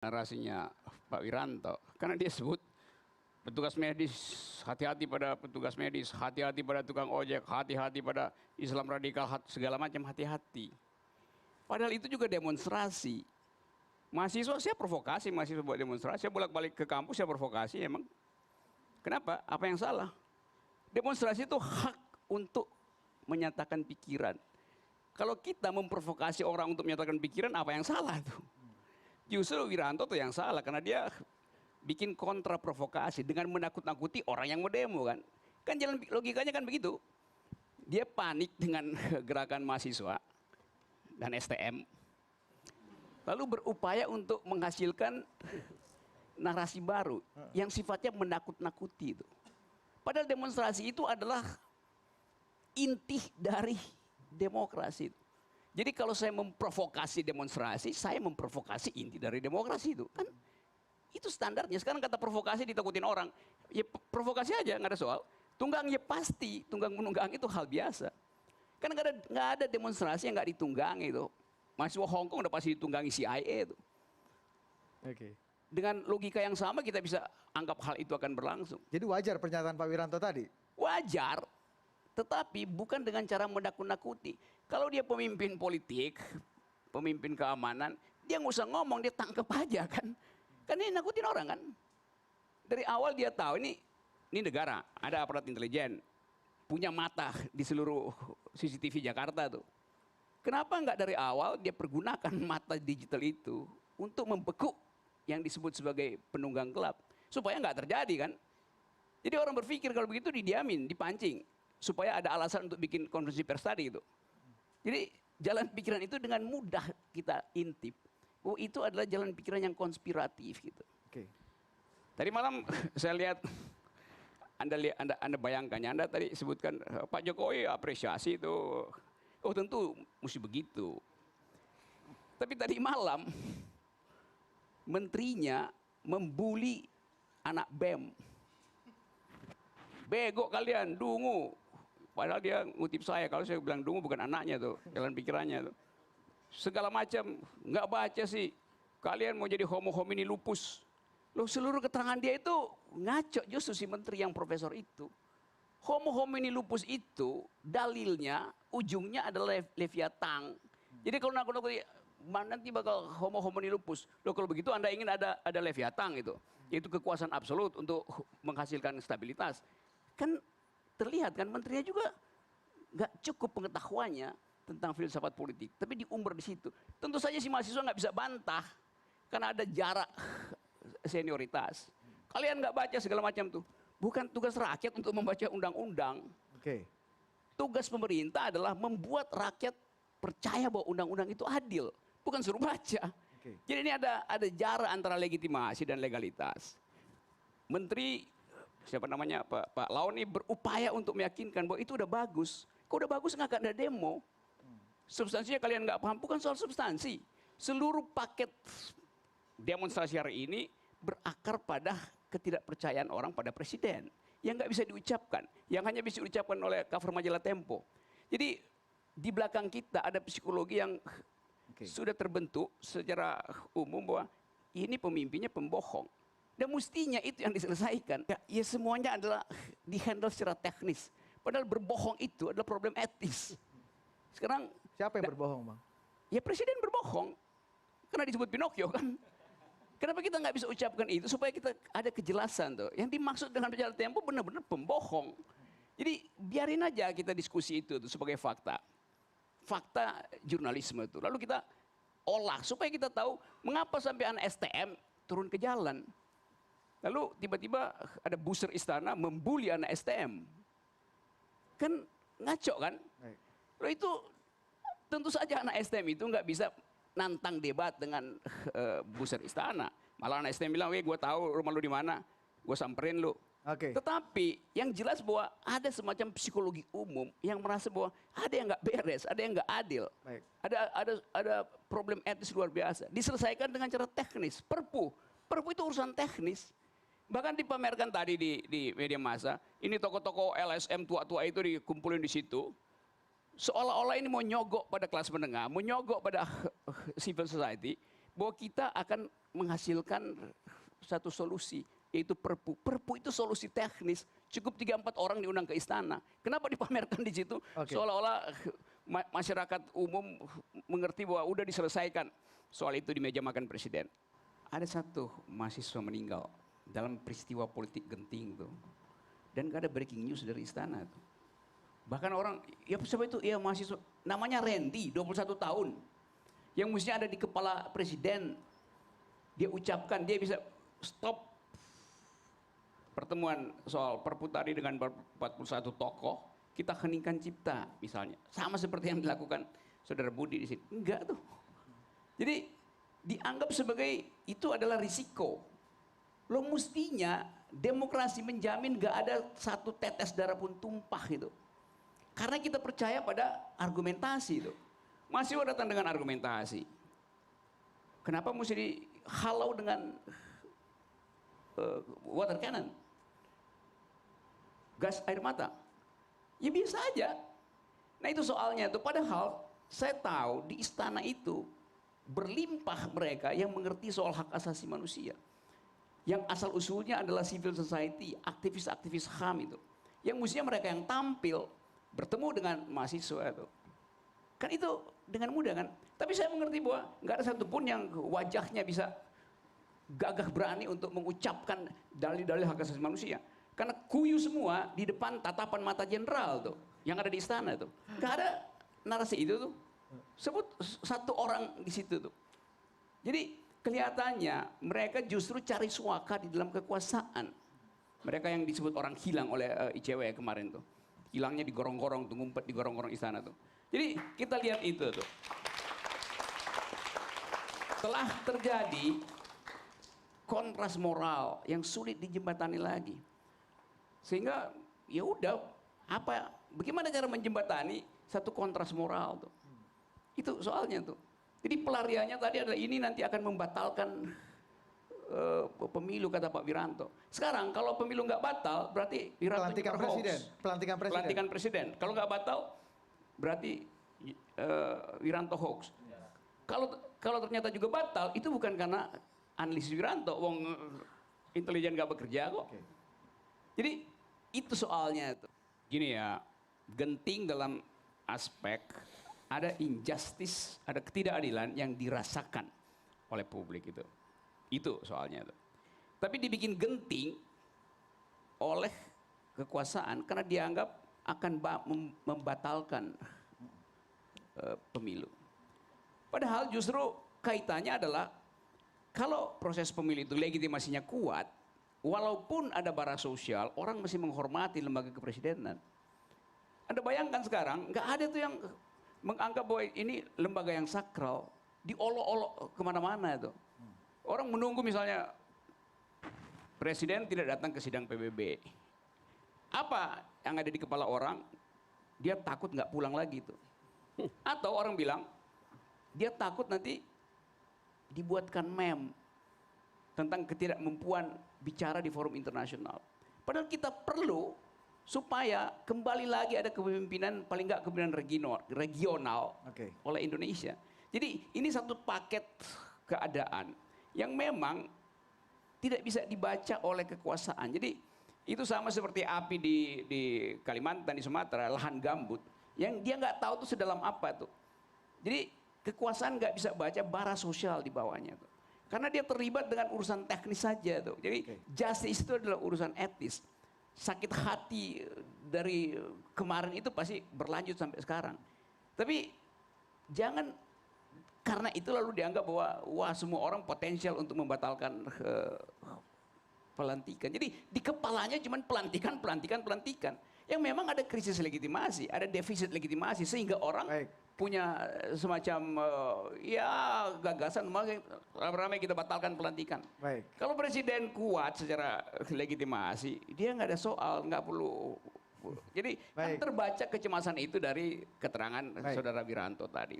narasinya Pak Wiranto, karena dia sebut petugas medis, hati-hati pada petugas medis, hati-hati pada tukang ojek, hati-hati pada Islam radikal, segala macam hati-hati. Padahal itu juga demonstrasi. Mahasiswa saya provokasi, mahasiswa buat demonstrasi, saya bolak-balik ke kampus saya provokasi emang. Kenapa? Apa yang salah? Demonstrasi itu hak untuk menyatakan pikiran. Kalau kita memprovokasi orang untuk menyatakan pikiran, apa yang salah tuh? Justru Wiranto tuh yang salah karena dia bikin kontra provokasi dengan menakut-nakuti orang yang mau demo kan. Kan jalan logikanya kan begitu. Dia panik dengan gerakan mahasiswa dan STM. Lalu berupaya untuk menghasilkan narasi baru yang sifatnya menakut-nakuti itu. Padahal demonstrasi itu adalah inti dari demokrasi. Jadi kalau saya memprovokasi demonstrasi, saya memprovokasi inti dari demokrasi itu. Kan itu standarnya. Sekarang kata provokasi ditakutin orang. Ya provokasi aja, nggak ada soal. Tunggang ya pasti, tunggang menunggang itu hal biasa. Kan nggak ada demonstrasi yang nggak ditunggangi itu. Mahasiswa Hong Kong udah pasti ditunggangi CIA itu. Oke. Dengan logika yang sama kita bisa anggap hal itu akan berlangsung. Jadi wajar pernyataan Pak Wiranto tadi? Wajar, tetapi bukan dengan cara menakut-nakuti. Kalau dia pemimpin politik, pemimpin keamanan, dia nggak usah ngomong, dia tangkep aja kan. Kan ini nakutin orang kan. Dari awal dia tahu ini negara, ada aparat intelijen, punya mata di seluruh CCTV Jakarta tuh. Kenapa nggak dari awal dia pergunakan mata digital itu untuk membekuk yang disebut sebagai penunggang gelap, supaya nggak terjadi kan. Jadi orang berpikir kalau begitu didiamin, dipancing, supaya ada alasan untuk bikin konferensi pers tadi itu. Jadi jalan pikiran itu dengan mudah kita intip. Oh itu adalah jalan pikiran yang konspiratif gitu. Oke. Tadi malam saya lihat, Anda bayangkannya, Anda tadi sebutkan Pak Jokowi apresiasi itu. Oh tentu mesti begitu. Tapi tadi malam menterinya membuli anak BEM. Bego kalian, dungu. Padahal dia ngutip saya, kalau saya bilang dungu bukan anaknya tuh, jalan pikirannya tuh. Segala macam, nggak baca sih. Kalian mau jadi homo homini lupus. Loh seluruh keterangan dia itu ngaco justru si menteri yang profesor itu. Homo homini lupus itu dalilnya, ujungnya adalah Leviathan. Jadi kalau nakut-nakuti nanti bakal homo homini lupus. Loh kalau begitu Anda ingin ada Leviathan itu. Yaitu kekuasaan absolut untuk menghasilkan stabilitas. Kan terlihat kan menterinya juga nggak cukup pengetahuannya tentang filsafat politik, tapi diumbar di situ. Tentu saja si mahasiswa nggak bisa bantah karena ada jarak senioritas. Kalian nggak baca segala macam tuh. Bukan tugas rakyat untuk membaca undang-undang. Oke. Tugas pemerintah adalah membuat rakyat percaya bahwa undang-undang itu adil, bukan suruh baca. Oke. Jadi ini ada jarak antara legitimasi dan legalitas. Menteri siapa namanya Pak Laoni berupaya untuk meyakinkan bahwa itu udah bagus. Kok udah bagus nggak ada demo? Substansinya kalian nggak paham, bukan soal substansi. Seluruh paket demonstrasi hari ini berakar pada ketidakpercayaan orang pada presiden yang nggak bisa diucapkan, yang hanya bisa diucapkan oleh cover majalah Tempo. Jadi di belakang kita ada psikologi yang sudah terbentuk secara umum bahwa ini pemimpinnya pembohong. Dan mestinya itu yang diselesaikan. Ya semuanya adalah dihandle secara teknis. Padahal berbohong itu adalah problem etis. Sekarang siapa yang berbohong, Bang? Ya presiden berbohong. Karena disebut Pinocchio kan. Kenapa kita nggak bisa ucapkan itu supaya kita ada kejelasan tuh. Yang dimaksud dengan majalah Tempo benar-benar pembohong. Jadi biarin aja kita diskusi itu tuh sebagai fakta. Fakta jurnalisme itu. Lalu kita olah supaya kita tahu mengapa sampai anak STM turun ke jalan. Lalu tiba-tiba ada buzzer istana membuli anak STM. Kan ngaco kan? Lalu itu tentu saja anak STM itu nggak bisa nantang debat dengan buzzer istana. Malah anak STM bilang, "Weh, gue tahu rumah lu di mana. Gue samperin lu." Oke. Tetapi yang jelas bahwa ada semacam psikologi umum yang merasa bahwa ada yang nggak beres, ada yang nggak adil. Baik. Ada problem etis luar biasa. Diselesaikan dengan cara teknis. Perpu itu urusan teknis. Bahkan dipamerkan tadi di media massa, ini tokoh-tokoh LSM tua-tua itu dikumpulin di situ. Seolah-olah ini mau nyogok pada kelas menengah, mau nyogok pada civil society, bahwa kita akan menghasilkan satu solusi, yaitu Perpu. Perpu itu solusi teknis, cukup 3-4 orang diundang ke istana. Kenapa dipamerkan di situ? Oke. Seolah-olah masyarakat umum mengerti bahwa udah diselesaikan soal itu di meja makan presiden. Ada satu mahasiswa meninggal dalam peristiwa politik genting tuh. Dan gak ada breaking news dari istana tuh. Bahkan orang, ya siapa itu? Ya mahasiswa, namanya Randy, 21 tahun. Yang mestinya ada di kepala presiden. Dia ucapkan, dia bisa stop pertemuan soal Perpu tadi dengan 41 tokoh. Kita heningkan cipta misalnya. Sama seperti yang dilakukan Saudara Budi di sini. Enggak tuh. Jadi dianggap sebagai itu adalah risiko. Lo mestinya demokrasi menjamin gak ada satu tetes darah pun tumpah itu. Karena kita percaya pada argumentasi itu. Masih datang dengan argumentasi. Kenapa mesti dihalau dengan water cannon? Gas air mata. Ya biasa aja. Nah itu soalnya tuh. Padahal saya tahu di istana itu berlimpah mereka yang mengerti soal hak asasi manusia. Yang asal usulnya adalah civil society, aktivis-aktivis HAM itu. Yang mestinya mereka yang tampil bertemu dengan mahasiswa itu. Kan itu dengan mudah kan. Tapi saya mengerti bahwa nggak ada satupun yang wajahnya bisa gagah berani untuk mengucapkan dalil-dalil hak asasi manusia. Karena kuyu semua di depan tatapan mata jenderal tuh yang ada di istana tuh. Nggak ada narasi itu tuh. Sebut satu orang di situ tuh. Jadi kelihatannya mereka justru cari suaka di dalam kekuasaan. Mereka yang disebut orang hilang oleh ICW kemarin tuh. Hilangnya digorong-gorong tuh, ngumpet di gorong-gorong istana tuh. Jadi kita lihat itu tuh. Telah terjadi kontras moral yang sulit dijembatani lagi. Sehingga ya udah bagaimana cara menjembatani satu kontras moral tuh. Itu soalnya tuh. Jadi pelariannya tadi adalah ini nanti akan membatalkan pemilu kata Pak Wiranto. Sekarang kalau pemilu nggak batal berarti Wiranto Pelantikan hoax. presiden. Pelantikan presiden. Pelantikan presiden. Kalau nggak batal berarti Wiranto hoax. Kalau ternyata juga batal itu bukan karena analisis Wiranto, wong intelijen nggak bekerja kok. Oke. Jadi itu soalnya itu. Gini ya, genting dalam aspek ada injustice, ada ketidakadilan yang dirasakan oleh publik itu. Itu soalnya itu. Tapi dibikin genting oleh kekuasaan karena dianggap akan membatalkan pemilu. Padahal justru kaitannya adalah kalau proses pemilu itu legitimasinya kuat, walaupun ada bara sosial, orang masih menghormati lembaga kepresidenan. Anda bayangkan sekarang, nggak ada tuh yang menganggap bahwa ini lembaga yang sakral, diolok-olok kemana-mana itu. Orang menunggu misalnya presiden tidak datang ke sidang PBB. Apa yang ada di kepala orang? Dia takut nggak pulang lagi tuh. Atau orang bilang dia takut nanti dibuatkan meme tentang ketidakmampuan bicara di forum internasional. Padahal kita perlu supaya kembali lagi ada kepemimpinan paling nggak kepemimpinan regional Oke. oleh Indonesia. Jadi ini satu paket keadaan yang memang tidak bisa dibaca oleh kekuasaan. Jadi itu sama seperti api di Kalimantan, di Sumatera, lahan gambut yang dia nggak tahu tuh sedalam apa tuh. Jadi kekuasaan nggak bisa baca bara sosial di bawahnya tuh. Karena dia terlibat dengan urusan teknis saja tuh. Jadi justice itu adalah urusan etis. Sakit hati dari kemarin itu pasti berlanjut sampai sekarang. Tapi jangan karena itu lalu dianggap bahwa wah semua orang potensial untuk membatalkan pelantikan. Jadi di kepalanya cuma pelantikan. Yang memang ada krisis legitimasi, ada defisit legitimasi sehingga orang punya semacam ya gagasan ramai kita batalkan pelantikan. Baik. Kalau presiden kuat secara legitimasi, dia nggak ada soal, nggak perlu. Jadi kan terbaca kecemasan itu dari keterangan Saudara Wiranto tadi.